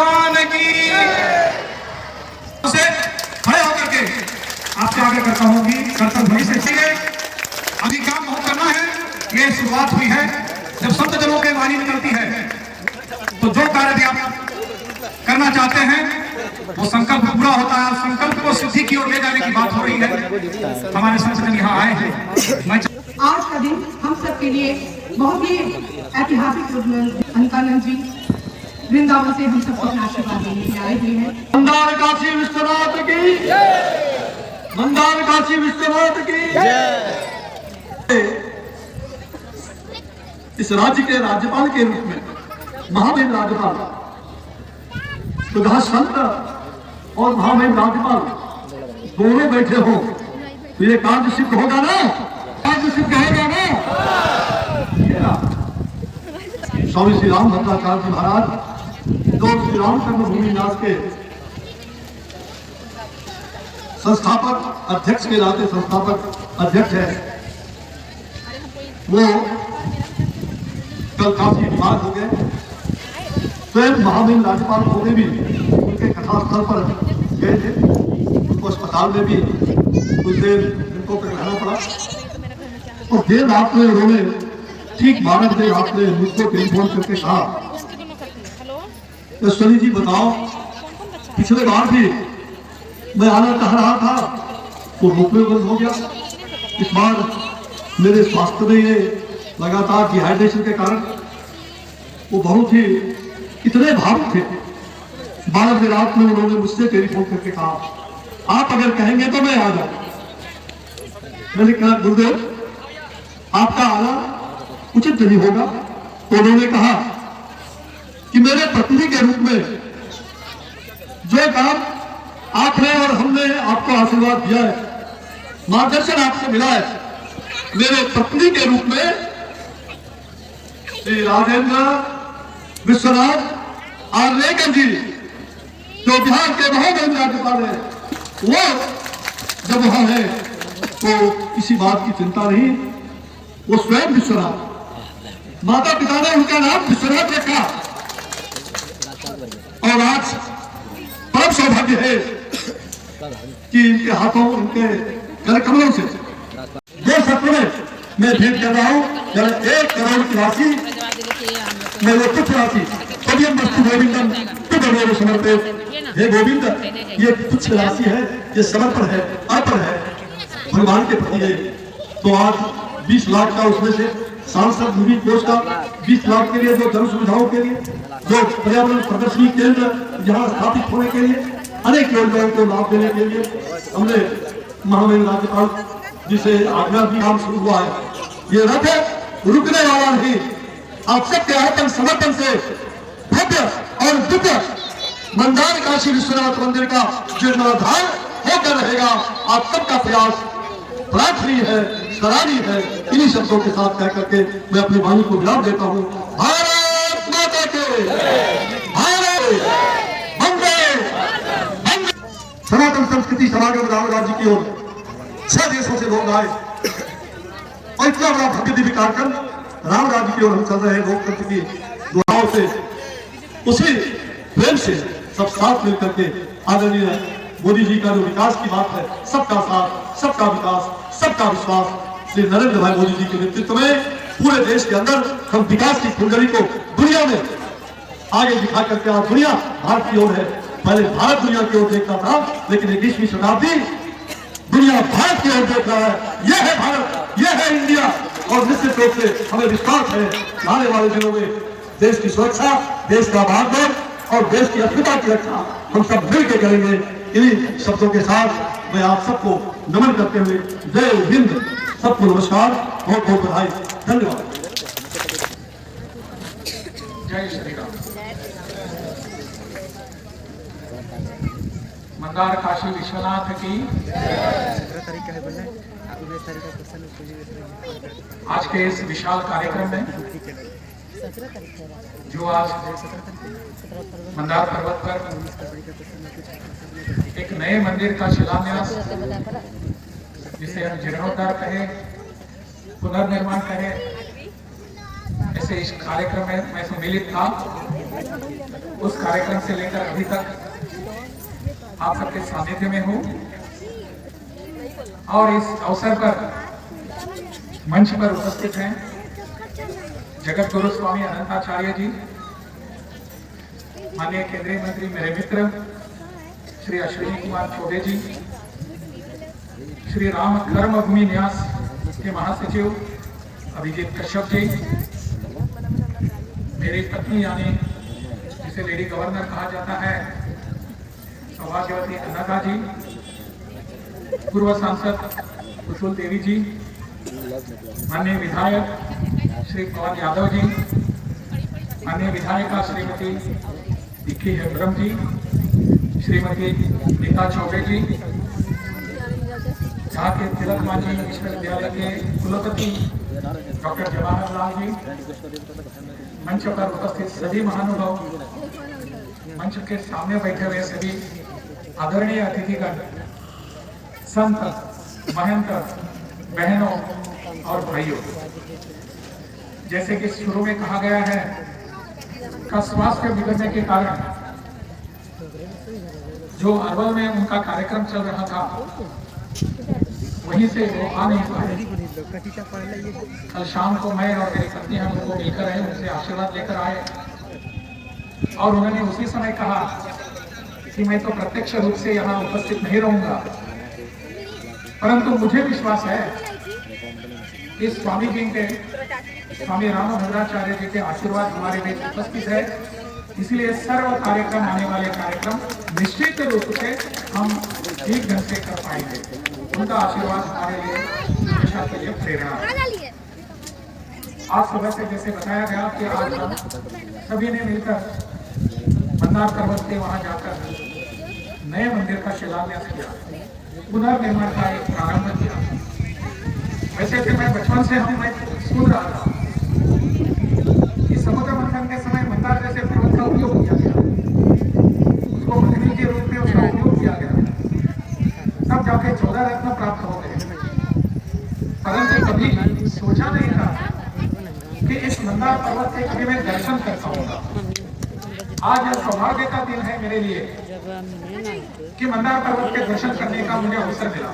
भगवान की। उसे खड़े होकर के आपसे आगे करता हूँ कि कर्तव्य वही से चाहिए। अभी काम बहुत करना है। ये शुरुआत हुई है। जब संत जनों के वाणी निकलती है तो जो कार्य भी आप करना चाहते हैं वो संकल्प पूरा होता है। संकल्प को सिद्धि की ओर ले जाने की बात हो रही है। हमारे संत जन यहाँ आए हैं। आज का दिन हम सबके लिए बहुत ही ऐतिहासिक युग में अलकानंद जी वृंदावन से हम सबको अपना आशीर्वाद देने के लिए आए हुए हैं। मंदार काशी विश्वनाथ की जय। मंदार काशी विश्वनाथ की जय। इस राज्य के राज्यपाल के रूप में महामहिम राज्यपाल सुधा संत और महामहिम राज्यपाल दोनों बैठे हो तो ये कार्य सिद्ध होगा ना? कार्य सिद्ध होगा ना? स्वामी श्री राम भद्राचार्य जी महाराज जो श्री राम जन्मभूमि न्यास के संस्थापक अध्यक्ष के नाते संस्थापक अध्यक्ष है, वो कल काफी बीमार हो गए। स्वयं महामहिम राज्यपाल होने भी उनके कथा स्थल पर गए थे। उनको अस्पताल में भी कुछ देर उनको रहना पड़ा और देर रात में उन्होंने ठीक 12 बजे रात में मुझको टेलीफोन करके कहा, ईश्वरी जी बताओ, पिछले बार भी मैं आना चाह रहा था तो रोपवे बंद हो गया। इस बार मेरे स्वास्थ्य में ये लगातार डिहाइड्रेशन के कारण वो बहुत ही इतने भावुक थे। 12 बजे रात में उन्होंने मुझसे टेलीफोन करके कहा, आप अगर कहेंगे तो मैं आ जाऊं। मैंने कहा गुरुदेव आपका आना उचित नहीं होगा। तो उन्होंने कहा कि मेरे पत्नी के रूप में जो काम आपने और हमने आपको आशीर्वाद दिया है, मार्गदर्शन आपसे मिला है, मेरे पत्नी के रूप में श्री राजेंद्र विश्वनाथ आर्लेकर जी जो बिहार के महामहिम राज्यपाल है, वो जब वहां है तो किसी बात की चिंता नहीं। वो स्वयं विश्वनाथ, माता पिता ने उनका नाम विश्वनाथ रखा और आज परम सौभाग्य है कि इनके हाथों उनके करकमलों से 2 सत्र में मैं भेंट कर रहा हूं 1 करोड़ की राशि। मैं वो तुच्छ राशि पद्यम वस्तु गोविंदम तुझ समर्पित। हे गोविंद, ये तुच्छ राशि है, ये समर्पण है, अर्पण है भगवान के प्रति है। तो आज 20 लाख का, उसमें से सांसद निधि कोष का 20 लाख के लिए, जो जन सुविधाओं के लिए, जो पर्यावरण प्रदर्शनी केंद्र यहाँ स्थापित होने के लिए, अनेक योजनाओं को लाभ देने के लिए हमने महामहिम राज्यपाल जिसे आज्ञा भी काम शुरू हुआ है। ये रथ है, रुकने वाला नहीं। आप सबके आत्म समर्पण से भव्य और दिव्य मंदार काशी विश्वनाथ मंदिर का जीर्णोद्धार होकर रहेगा। आप सबका प्रयास प्रार्थनीय है, सराहनीय है। इन्हीं शब्दों के साथ कह करके मैं अपनी वाणी को विराम देता हूँ। भारत माता के भारत वंदे वंदे। सनातन संस्कृति समागम राम राज्य की ओर 6 देशों से लोग आए और इतना बड़ा भव्य दिव्य कार्यक्रम राम राज्य की ओर हम चल रहे हैं। लोकतंत्र की दुआओं से, उसी प्रेम से सब साथ मिलकर के आदरणीय मोदी जी का जो विकास की बात है, सबका साथ, सबका विकास, सबका विश्वास, श्री नरेंद्र भाई मोदी जी के नेतृत्व में पूरे देश के अंदर हम विकास की फुलझड़ी को दुनिया में आगे दिखा करके आज दुनिया भारत की ओर है। पहले भारत दुनिया की ओर देखता था, लेकिन 21वीं शताब्दी दुनिया भारत की ओर देख रहा है। यह है भारत, यह है इंडिया। और निश्चित रूप से हमें विश्वास है आने वाले दिनों में देश की सुरक्षा, देश का भागदौड़ और देश की अस्मिता की रक्षा हम सब मिलकर करेंगे। इन्हीं शब्दों के साथ मैं आप सबको नमन करते हुए जय हिंद, सबको नमस्कार, बहुत बहुत बधाई, धन्यवाद। जय श्री राम। मंदार काशी विश्वनाथ की। आज के इस विशाल कार्यक्रम में जो आज मंदार पर्वत पर एक नए मंदिर का शिलान्यास, जिसे हम जीर्णोद्धार कहें, पुनर्निर्माण कहें, ऐसे इस कार्यक्रम में मैं सम्मिलित था। उस कार्यक्रम से लेकर अभी तक आप सबके सानिध्य में हूँ और इस अवसर पर मंच पर उपस्थित हैं जगत गुरु स्वामी अनंताचार्य जी, माननीय केंद्रीय मंत्री मेरे मित्र श्री अश्विनी कुमार चौबे जी, श्री राम कर्मभूमि न्यास के महासचिव अभिजीत कश्यप जी, मेरी पत्नी यानी जिसे लेडी गवर्नर कहा जाता है सौभाग्यवती अनघा जी, पूर्व सांसद कुशल देवी जी, माननीय विधायक श्री पवन यादव जी, माननीय विधायिका श्रीमती दिक्की हेम्ब्रम जी, श्रीमती नीता चौबे जी, यहाँ के तिलक मांझी विश्वविद्यालय के कुलपति डॉक्टर जवाहरलाल जी, मंच पर उपस्थित सभी महानुभाव, मंच के सामने बैठे हुए सभी आदरणीय अतिथिगण, संत महंत बहनों और भाइयों, जैसे कि शुरू में कहा गया है का स्वास्थ्य बिगड़ने के कारण जो अरवल में उनका कार्यक्रम चल रहा था वहीं से वो आ नहीं पाए। कल शाम को मैं और मेरी पत्नी हम उनको मिलकर आए, उनसे आशीर्वाद लेकर आए और उन्होंने उसी समय कहा कि मैं तो प्रत्यक्ष रूप से यहाँ उपस्थित नहीं रहूंगा, परंतु मुझे विश्वास है कि स्वामी जी के, स्वामी रामभद्राचार्य जी के आशीर्वाद हमारे बीच उपस्थित है, इसलिए सर्व कार्यक्रम, आने वाले कार्यक्रम निश्चित रूप से हम ठीक ढंग से कर पाएंगे। उनका आशीर्वाद हमारे लिए हमेशा के लिए प्रेरणा है। आज सुबह से जैसे बताया गया कि आज हम सभी ने मिलकर मंदार पर्वत के वहां जाकर नए मंदिर का शिलान्यास किया, पुनर्निर्माण का एक प्रारंभ किया। वैसे कि मैं बचपन से मैं सुन रहा था कि समुद्र मंथन के समय मंदार जैसे पर्वत का उपयोग किया गया, उसको मंदिर के रूप में उसका उपयोग किया गया, तब जाके 14 रत्न प्राप्त हो गए। परंतु कभी सोचा नहीं था कि इस मंदार पर्वत के कभी मैं दर्शन कर पाऊंगा। आज यह सौभाग्य का दिन है मेरे लिए कि मंदार पर्वत के दर्शन करने का मुझे अवसर मिला।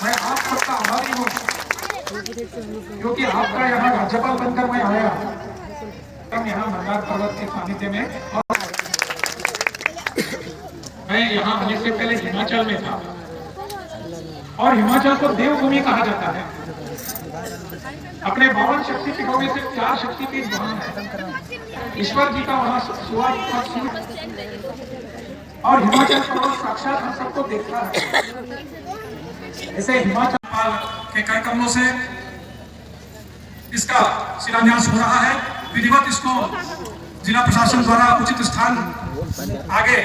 मैं आप सबका आभारी हूँ क्योंकि आपका यहाँ राज्यपाल बनकर मैं आया, हम यहाँ मंदार पर्वत के सानिध्य में, और मैं यहाँ आने से पहले हिमाचल में था और हिमाचल को देवभूमि कहा जाता है। अपने 52 शक्तिपीठों में से 4 शक्तिपीठ वहां है। ईश्वर जी का वहां सुवास और हिमाचल पर्वत साक्षात हम सबको देखता है। ऐसे हिमाचल के कार्यक्रमों से इसका शिलान्यास हो रहा है। विधिवत इसको जिला प्रशासन द्वारा उचित स्थान आगे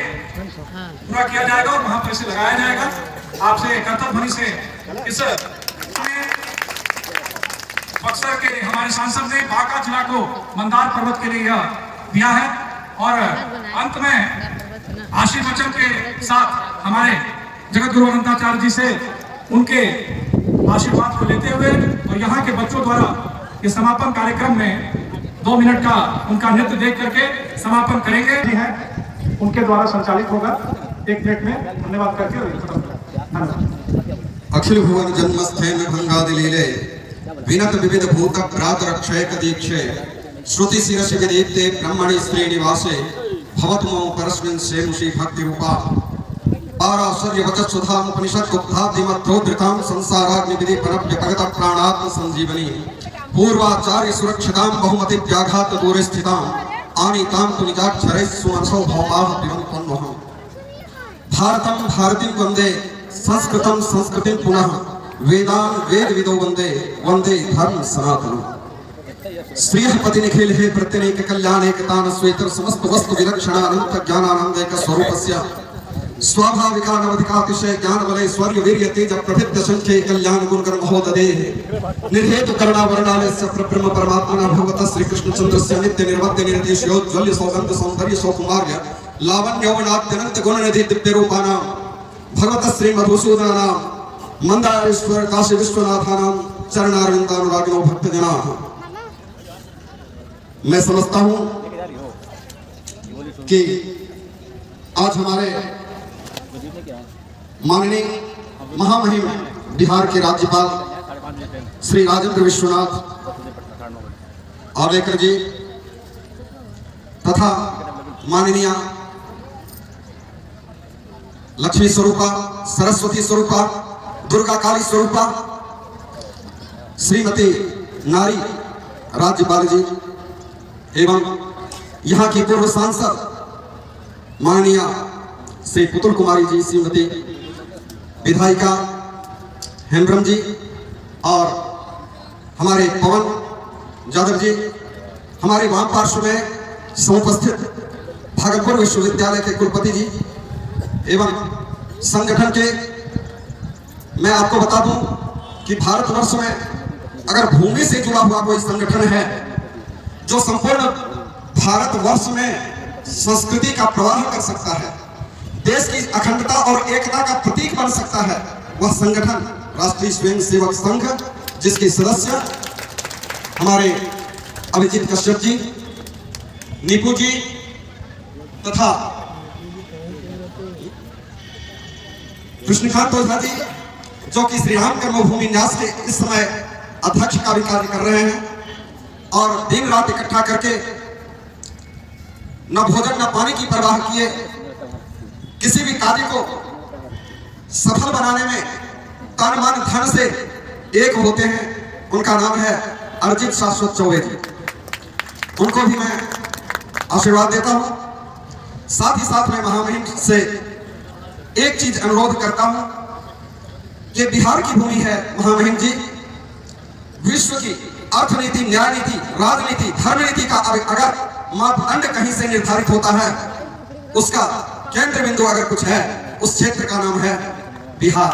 पूरा किया जाएगा और वहां पर इसे लगाया जाएगा। आपसे कर्तव्य ध्वनि से इस बक्सर के हमारे सांसद ने बांका जिला को मंदार पर्वत के लिए दिया है और अंत में आशीर्वचन के साथ हमारे जगत गुरु अनंताचार्य जी से उनके आशीर्वाद को लेते हुए और यहाँ के बच्चों द्वारा इस समापन कार्यक्रम में 2 मिनट का उनका नृत्य देख करके समापन करेंगे। है उनके द्वारा संचालित होगा। 1 मिनट में धन्यवाद करके अखिल भुवन जन्मस्थेन भंगादिलीले विनत विविध भूत प्रात रक्षयक दीक्षे श्रुति शिरसि विदीप्ते ब्रह्मणि श्रीनिवासे भवतु मम परस्मिन् सेमुषि भक्ति रूपा पाराशर्य वचः सुधाम उपनिषद गुप्तादिमत्रोद्धृतां संसाराग्नि विधि परव्य भगत प्राणात्म संजीवनी पूर्वाचार्य सुरक्षितां बहुमति व्याघात दूरे स्थितां आनीतां तु निजाक्षरैः सुमनसो भवपाः पिबन्तन्वः भारतं भारतीं वन्दे संस्कृतं संस्कृतिं पुनः वेदान वेद विदो वंदे वंदे धर्म सनातन श्रीः पति निखिल हे प्रत्यनेक कल्याणे कतान स्वेतर समस्त वस्तु विलक्षण अनंत ज्ञानानंद एक स्वरूपस्य स्वाभाविकानवधिकातिशय ज्ञान बले स्वर्ग वीर्य तेज प्रभिद्य संख्ये कल्याण गुणकर महोदधे निर्हेतु करुणा वर्णालस्य ब्रह्म परमात्मना भगवत श्री कृष्ण चंद्रस्य नित्य निर्वद्य निर्देशयोज्ज्वल्य सौगंध सौंदर्य सौकुमार्य लावण्यवनाद्यनंत गुणनिधि दिव्य रूपानां भगवत श्री मधुसूदनानां मंदारेश्वर काशी विश्वनाथानाम चरणारविंदानुरागिनो भक्तजनाः। मैं समझता हूं कि आज हमारे माननीय महामहिम बिहार के राज्यपाल श्री राजेंद्र विश्वनाथ आर्लेकर जी तथा माननीय लक्ष्मी स्वरूपा, सरस्वती स्वरूपा, दुर्गा काली स्वरूपा, श्रीमती नारी राज्यपाल जी एवं यहाँ की पूर्व सांसद माननीय श्री पुतुल कुमारी जी, श्रीमती विधायिका हेम्ब्रम जी और हमारे पवन यादव जी, हमारे वाम पार्श्व में समुपस्थित भागलपुर विश्वविद्यालय के कुलपति जी एवं संगठन के, मैं आपको बता दूं कि भारतवर्ष में अगर भूमि से जुड़ा हुआ कोई संगठन है जो संपूर्ण भारतवर्ष में संस्कृति का प्रवाह कर सकता है, देश की अखंडता और एकता का प्रतीक बन सकता है, वह संगठन राष्ट्रीय स्वयंसेवक संघ, जिसके सदस्य हमारे अभिजीत कश्यप जी, नीपू जी तथा कृष्णकांत ओझा जी, जो कि श्री राम जन्मभूमि न्यास के इस समय अध्यक्ष का भी कार्य कर रहे हैं और दिन रात इकट्ठा करके न भोजन न पानी की परवाह किए किसी भी कार्य को सफल बनाने में तन मन धन से एक होते हैं। उनका नाम है अर्जित शाश्वत चौबे जी। उनको भी मैं आशीर्वाद देता हूं। साथ ही साथ मैं महामहिम से एक चीज अनुरोध करता हूं कि बिहार की भूमि है महामहिम जी, विश्व की अर्थनीति, न्याय नीति, राजनीति, धर्म नीति का अगर मापदंड कहीं से निर्धारित होता है, उसका केंद्र बिंदु अगर कुछ है, उस क्षेत्र का नाम है बिहार।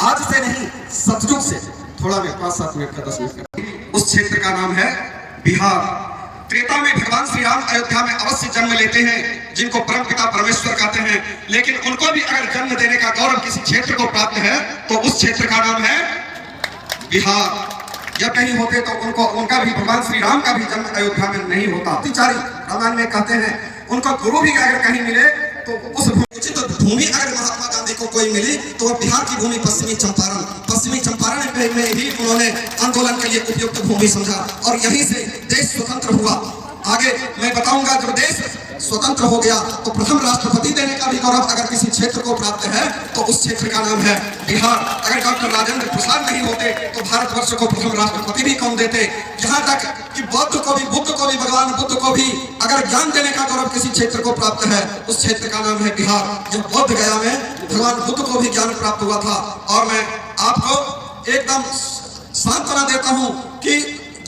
आज से नहीं, सतयुग से, थोड़ा मैं 5-7 मिनट का 10 मिनट का, उस क्षेत्र का नाम है बिहार। त्रेता में भगवान श्री राम अयोध्या में अवश्य जन्म लेते हैं, जिनको परम पिता परमेश्वर कहते हैं, लेकिन उनको भी अगर जन्म देने का गौरव किसी क्षेत्र को प्राप्त है तो उस क्षेत्र का नाम है बिहार। जब कहीं होते तो उनका भी, भगवान श्री राम का भी जन्म अयोध्या में नहीं होता। तिचारी रामायण में कहते हैं उनका गुरु भी अगर कहीं मिले तो उस उचित भूमि अगर महात्मा गांधी को कोई मिली तो वह बिहार की भूमि पश्चिमी चंपारण में ही उन्होंने आंदोलन के लिए उपयुक्त भूमि समझा और यहीं से देश स्वतंत्र हुआ। आगे मैं बताऊंगा, जब देश स्वतंत्र हो गया तो प्रथम राष्ट्रपति देने का भी गौरव अगर किसी क्षेत्र को प्राप्त है तो उस क्षेत्र का नाम है बिहार। अगर डॉक्टर राजेंद्र प्रसाद नहीं होते तो भारतवर्ष को प्रथम राष्ट्रपति भी कौन देते। यहाँ तक कि बुद्ध को भी भगवान बुद्ध को भी अगर ज्ञान देने का गौरव किसी क्षेत्र को प्राप्त है, उस क्षेत्र का नाम है बिहार। जब बौद्ध गया में भगवान बुद्ध को भी ज्ञान प्राप्त हुआ था। और मैं आपको एकदम सांत्वना देता हूँ कि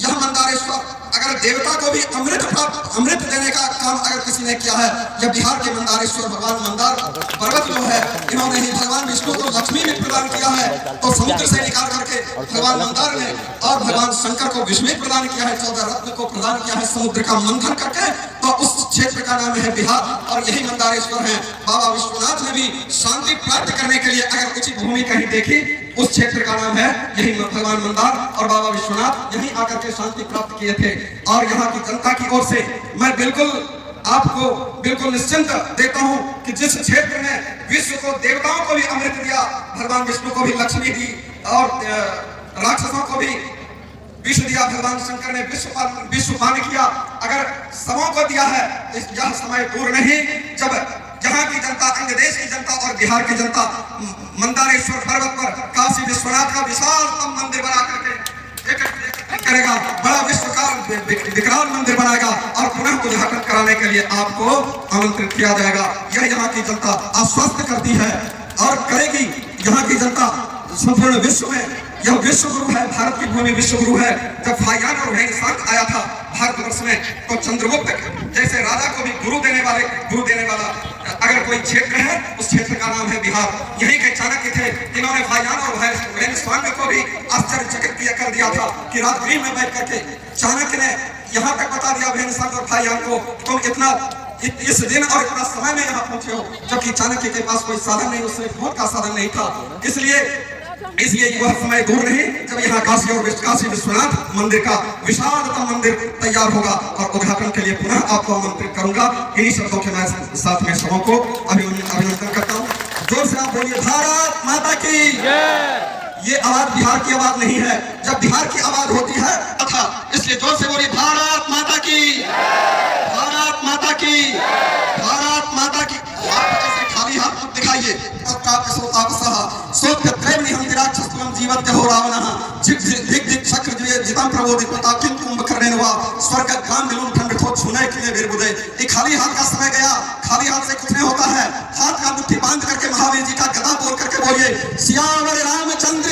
यह मंदारेश्वर अगर देवता को भी अमृत देने का काम अगर किसी ने किया है, जब बिहार के मंदारेश्वर भगवान मंदार पर्वत जो है, इन्होंने ही भगवान विष्णु को लक्ष्मी में प्रदान किया है, तो समुद्र से निकाल करके भगवान मंदार ने और भगवान शंकर को विष्णु प्रदान किया है, 14 रत्न को प्रदान किया है समुद्र का मंथन करके, तो उस क्षेत्र का नाम है बिहार और यही मंदारेश्वर है। बाबा विश्वनाथ ने भी शांति प्राप्त करने के लिए अगर उचित भूमि कहीं देखी, उस क्षेत्र का नाम है यही भगवान मंदार और बाबा विश्वनाथ यहीं आकर के शांति प्राप्त किए थे। और यहाँ की जनता की ओर से मैं आपको बिल्कुल निश्चिंत देता हूँ कि जिस क्षेत्र ने विश्व को, देवताओं को भी अमृत दिया, भगवान विष्णु को भी लक्ष्मी दी और राक्षसों को भी विष दिया, भगवान शंकर ने विश्व पान किया, अगर सबों को दिया है, यह समय दूर नहीं जब जहाँ की जनता, अंग देश की जनता और बिहार की जनता मंदारेश्वर पर्वत पर काशी विश्वनाथ का विशाल मंदिर बना करके करेगा, बड़ा विकराल मंदिर बनाएगा और पुनः उद्घाटन कराने के लिए आपको आमंत्रित किया जाएगा। यह यहाँ की जनता आश्वस्त करती है और करेगी। यहाँ की जनता संपूर्ण विश्व में, यह विश्व गुरु है, भारत की भूमि विश्व गुरु है। जब फाइयान और रेनेसांस आया था भारतवर्ष में, तो चंद्रगुप्त जैसे राजा को भी गुरु देने वाला अगर कोई क्षेत्र है, उस क्षेत्र का नाम है बिहार। यही के चाणक्य थे, इन्होंने फाइयान और रेनेसांस को भी आश्चर्यचकित कर दिया था कि राजगृह में बैठ करके चाणक्य ने यहाँ तक बता दिया रेनेसांस और फाइयान को, तुम इतना इस दिन और इतना समय में यहाँ पहुंचे हो, जबकि चाणक्य के पास कोई साधन नहीं, उससे भोट का साधन नहीं था। इसलिए इसलिए वह समय दूर नहीं जब यहाँ काशी और काशी विश्वनाथ मंदिर का विशालतम मंदिर तैयार होगा और उद्घाटन के लिए पुनः आपको आमंत्रित करूंगा। इन्हीं शब्दों के मैं साथ में सबों को अभिनंदन करता हूँ। जोर से आप बोलिए भारत माता की। ये आवाज बिहार की आवाज नहीं है, जब बिहार की आवाज होती है तथा, इसलिए जोर से बोलिए भारत माता की, भारत माता की, भारत माता की। ऐसे खाली हाथ मत दिखाइए। जीवत हो रावणः दिग दिग चक्र जितम प्रबोधित ताकिन कुंभ करने वा स्वर्ग गान दिलों ठंड ठोक सुने के लिए वीरबुदे। ये खाली हाथ का समय गया, खाली हाथ से कुछ नहीं होता है। हाथ का मुट्ठी बांध करके महावीर जी का गदा बोल करके बोलिए सियावर रामचंद्र